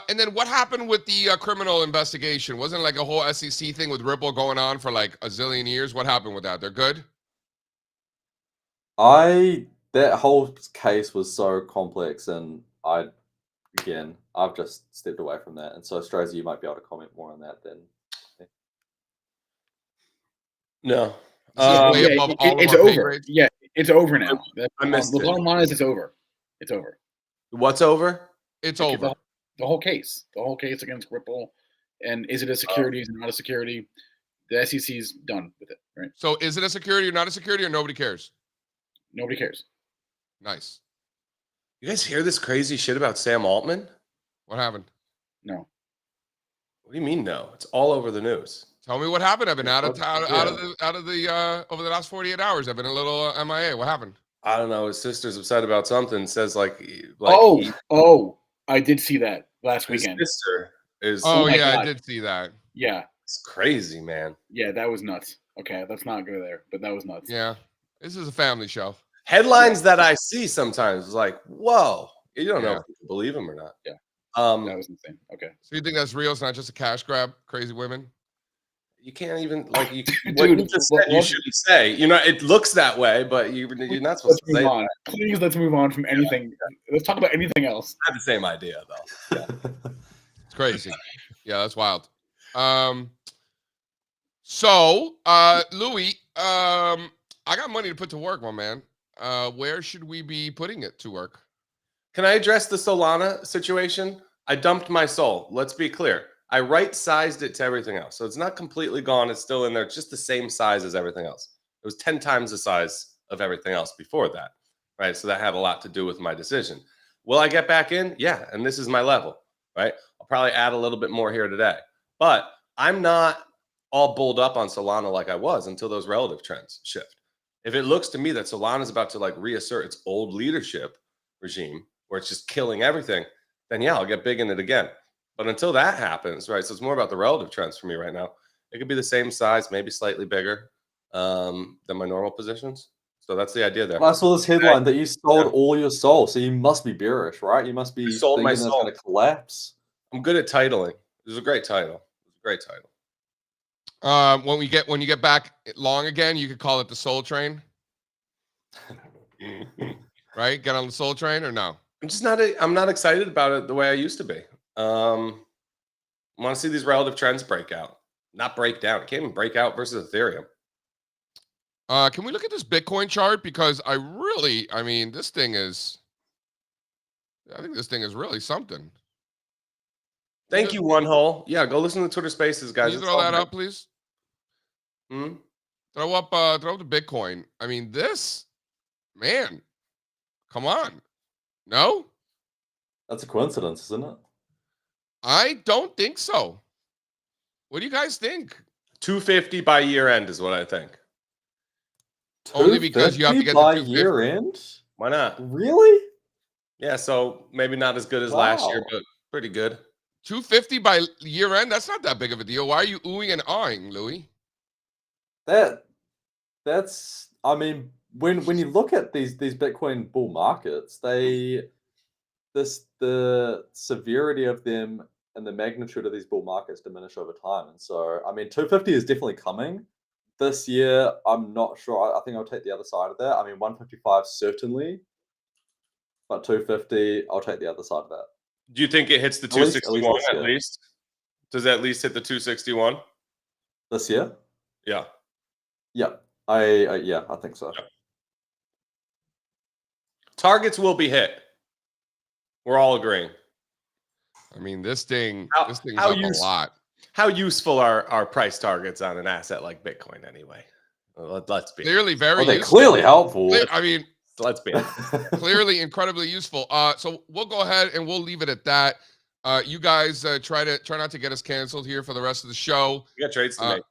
B: And then what happened with the criminal investigation? Wasn't it like a whole SEC thing with Ripple going on for like a zillion years? What happened with that? They're good?
F: That whole case was so complex, and I've just stepped away from that. And so, Strazza, you might be able to comment more on that than.
C: No.
A: It's over. Yeah, it's over now.
C: I missed
A: the
C: it.
A: bottom line is it's over. It's over.
C: What's over?
B: It's over.
A: The whole case. The whole case against Ripple. And is it a security? Is it not a security? The SEC's done with it, right?
B: So is it a security or not a security, or nobody cares?
A: Nobody cares.
B: Nice.
C: You guys hear this crazy shit about Sam Altman?
B: What happened?
A: No.
C: What do you mean no? It's all over the news.
B: Tell me what happened. I've been out of the over the last 48 hours. I've been a little MIA. What happened?
C: I don't know. His sister's upset about something. Says
A: I did see that last weekend.
C: His sister is.
B: Oh
A: my
B: yeah,
A: God.
B: I did see that.
A: Yeah.
C: It's crazy, man.
A: Yeah, that was nuts. Okay, let's not go there, but that was nuts.
B: Yeah, this is a family show.
C: Headlines that I see sometimes is like, whoa, you don't know
B: Yeah.
C: if you can believe them or not.
A: Yeah.
C: That
A: was insane. Okay.
B: So you think that's real? It's not just a cash grab? Crazy women?
C: You can't even what you
A: Dude,
C: just said. You shouldn't say. It looks that way, but you're not supposed to say.
A: On. Please, let's move on from anything. Let's talk about anything else.
C: I have the same idea though. Yeah.
B: It's crazy. Yeah, that's wild. So, Louis, I got money to put to work, my man. Where should we be putting it to work?
C: Can I address the Solana situation? I dumped my soul. Let's be clear. I right-sized it to everything else. So it's not completely gone. It's still in there. It's just the same size as everything else. It was 10 times the size of everything else before that, right? So that had a lot to do with my decision. Will I get back in? Yeah, and this is my level, right? I'll probably add a little bit more here today. But I'm not all bulled up on Solana like I was until those relative trends shift. If it looks to me that Solana is about to like reassert its old leadership regime where it's just killing everything, then yeah, I'll get big in it again. But until that happens, right? So it's more about the relative trends for me right now. It could be the same size, maybe slightly bigger than my normal positions. So that's the idea there.
F: I saw this headline that you sold all your soul, so you must be bearish, right? You must be
C: sold my
F: thinking it's
C: soul.
F: going to collapse.
C: I'm good at titling. It was a great title. Great title.
B: When you get back long again, you could call it the Soul Train, right? Get on the Soul Train or no?
C: I'm not excited about it the way I used to be. I want to see these relative trends break out, not break down. It can't even break out versus Ethereum.
B: Can we look at this Bitcoin chart? Because I think this thing is really something.
C: Thank you, One Hole. Yeah, go listen to Twitter Spaces, guys.
B: Can you throw that up, please?
C: Hmm?
B: Throw up the Bitcoin. I mean, this, man, come on. No?
F: That's a coincidence, isn't it?
B: I don't think so. What do you guys think?
C: 250 by year end is what I think.
B: Only because you have to get
F: by
B: to
F: year end.
C: Why not?
F: Really?
C: Yeah, so maybe not as good as last year, but pretty good.
B: 250 by year end? That's not that big of a deal. Why are you oohing and ahhing, Louis?
F: That's I mean, when you look at these Bitcoin bull markets, the severity of them and the magnitude of these bull markets diminish over time. And so, I mean, 250 is definitely coming. This year, I'm not sure. I think I'll take the other side of that. I mean, 155 certainly, but 250, I'll take the other side of that.
C: Do you think it hits the 261 at least? Does it at least hit the 261
F: this year?
C: Yeah.
F: Yeah. I think so.
C: Yeah. Targets will be hit. We're all agreeing.
B: I mean, this thing's
C: how
B: up a lot.
C: How useful are price targets on an asset like Bitcoin anyway? Let's be
B: clearly very
F: they're
B: useful.
F: Clearly helpful.
B: I mean,
C: let's be
B: clearly incredibly useful. So we'll go ahead and we'll leave it at that. You guys try not to get us canceled here for the rest of the show.
C: We got trades to make.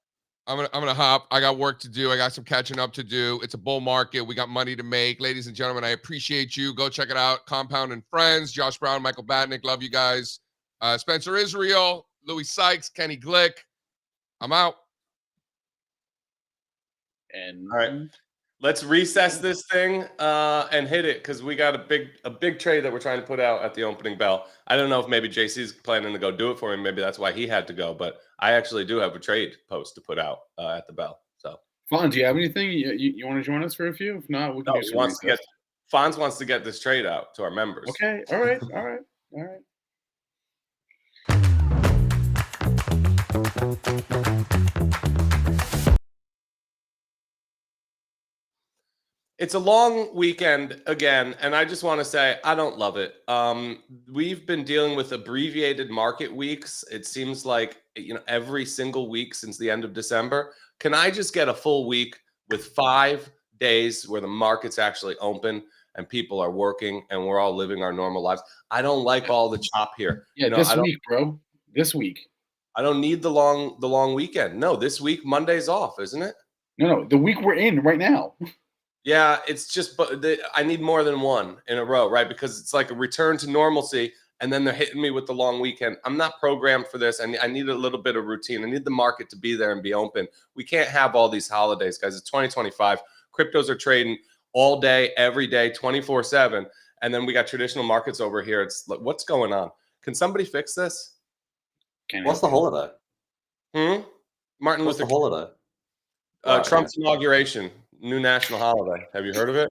B: I'm gonna hop. I got work to do. I got some catching up to do. It's a bull market. We got money to make. Ladies and gentlemen, I appreciate you. Go check it out. Compound and Friends. Josh Brown, Michael Batnick. Love you guys. Spencer Israel, Louis Sykes, Kenny Glick. I'm out.
A: And
C: All right. Let's recess this thing and hit it because we got a big trade that we're trying to put out at the opening bell. I don't know if maybe JC's planning to go do it for me. Maybe that's why he had to go. But I actually do have a trade post to put out at the bell. So,
A: Fonz, do you have anything you want to join us for a few? If not, we can do some recess.
C: Fonz wants to get this trade out to our members.
A: Okay. All right. All right. All right.
C: It's a long weekend again, and I just want to say I don't love it. We've been dealing with abbreviated market weeks. It seems like every single week since the end of December. Can I just get a full week with 5 days where the market's actually open and people are working and we're all living our normal lives? I don't like all the chop here.
A: Yeah, this week, bro. This week.
C: I don't need the long weekend. No, this week Monday's off, isn't it?
A: No, the week we're in right now.
C: Yeah, it's just, but I need more than one in a row, right? Because it's like a return to normalcy, and then they're hitting me with the long weekend. I'm not programmed for this. I need a little bit of routine. I need the market to be there and be open. We can't have all these holidays, guys. It's 2025. Cryptos are trading all day, every day, 24/7. And then we got traditional markets over here. It's like, what's going on? Can somebody fix this?
F: What's the holiday?
C: Martin
F: What's
C: Luther
F: the holiday?
C: Trump's inauguration. New national holiday. Have you heard of it?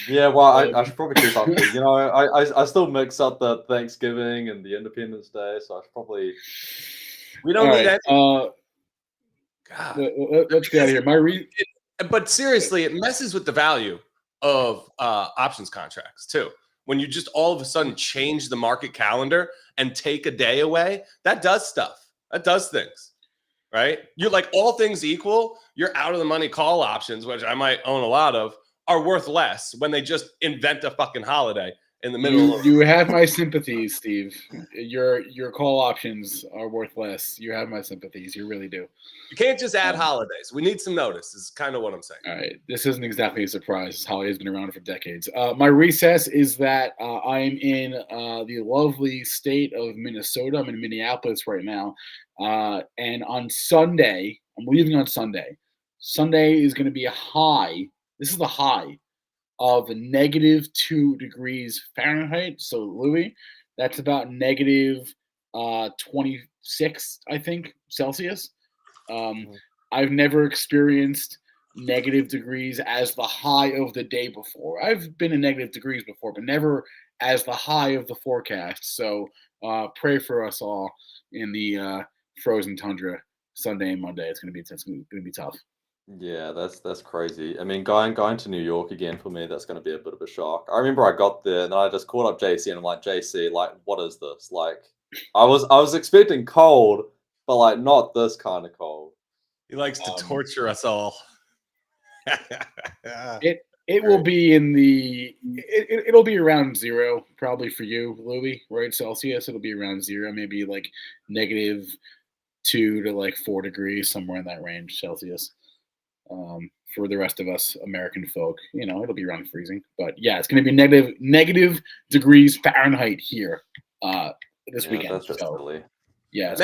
F: Yeah, well, I should probably keep up. I still mix up the Thanksgiving and the Independence Day, so I should probably.
C: We don't need that.
A: God. Let's get out of here.
C: But seriously, it messes with the value of options contracts too. When you just all of a sudden change the market calendar and take a day away, that does stuff. That does things. Right? You're like, all things equal, your out of the money call options, which I might own a lot of, are worth less when they just invent a fucking holiday in the middle.
A: You have my sympathies, Steve. Your call options are worth less. You have my sympathies. You really do.
C: You can't just add holidays. We need some notice. Is kind of what I'm saying.
A: All right. This isn't exactly a surprise. Holiday's been around for decades. My recess is that I'm in the lovely state of Minnesota. I'm in Minneapolis right now. And on Sunday, I'm leaving on Sunday. Sunday is going to be a high. This is the high of -2 degrees Fahrenheit. So, Louis, that's about -26, I think, Celsius. I've never experienced negative degrees as the high of the day before. I've been in negative degrees before, but never as the high of the forecast. So pray for us all in the frozen tundra Sunday and Monday. It's gonna be tough.
F: Yeah, that's crazy. I mean, going to New York again for me, that's going to be a bit of a shock. I remember I got there and I just called up JC and I'm like, JC, like, what is this? Like, I was expecting cold, but like not this kind of cold.
C: He likes to torture us all.
A: It will be in the it'll be around 0 probably for you, Louis, right? Celsius. It'll be around 0, maybe like -2 to like 4 degrees, somewhere in that range Celsius. For the rest of us American folk, it'll be around freezing. But yeah, it's going to be negative degrees Fahrenheit here this weekend.
F: That's just silly.
A: Yeah.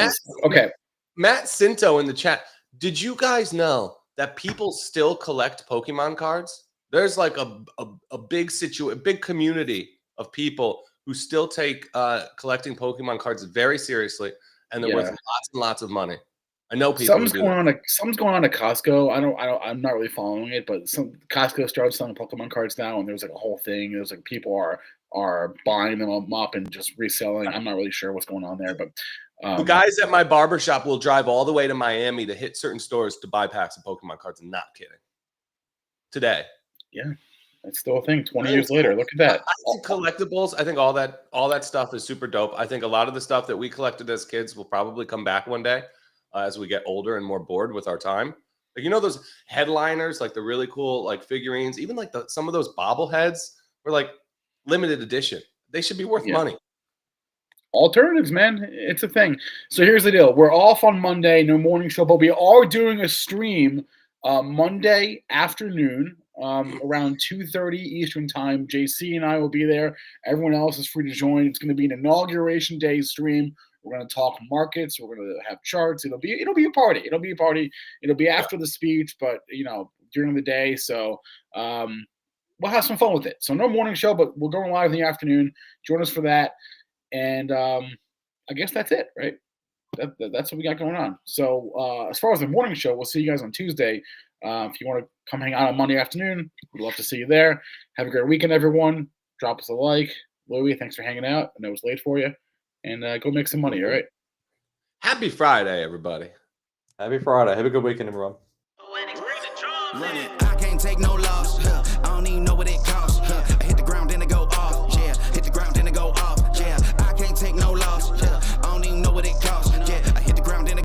C: Okay. Matt Cinto in the chat. Did you guys know that people still collect Pokemon cards? There's like a big community of people who still take collecting Pokemon cards very seriously, and they're worth lots and lots of money. I know people.
A: Something's going on at Costco. I'm not really following it, but some Costco started selling Pokemon cards now, and there's like a whole thing. There's like people are buying them up and just reselling. I'm not really sure what's going on there, but
C: the guys at my barbershop will drive all the way to Miami to hit certain stores to buy packs of Pokemon cards. I'm not kidding. Today.
A: Yeah, that's still a thing. 20 years later, look at that.
C: I think collectibles. I think all that stuff is super dope. I think a lot of the stuff that we collected as kids will probably come back one day. As we get older and more bored with our time. Like, those headliners, like the really cool like figurines, even like some of those bobbleheads were like limited edition. They should be worth money.
A: alternatives, man. It's a thing. So here's the deal. We're off on Monday, no morning show, but we are doing a stream Monday afternoon around 2:30 Eastern time. JC and I will be there. Everyone else is free to join. It's going to be an inauguration day stream. We're going to talk markets. We're going to have charts. It'll be a party. It'll be a party. It'll be after the speech, but during the day. So we'll have some fun with it. So no morning show, but we're going live in the afternoon. Join us for that. And I guess that's it, right? That's what we got going on. So as far as the morning show, we'll see you guys on Tuesday. If you want to come hang out on Monday afternoon, we'd love to see you there. Have a great weekend, everyone. Drop us a like. Louie, thanks for hanging out. I know it was late for you. And go make some money, all right?
C: Happy Friday, everybody.
F: Happy Friday. Have a good weekend, everyone.
D: I can't take no loss. I don't even know what it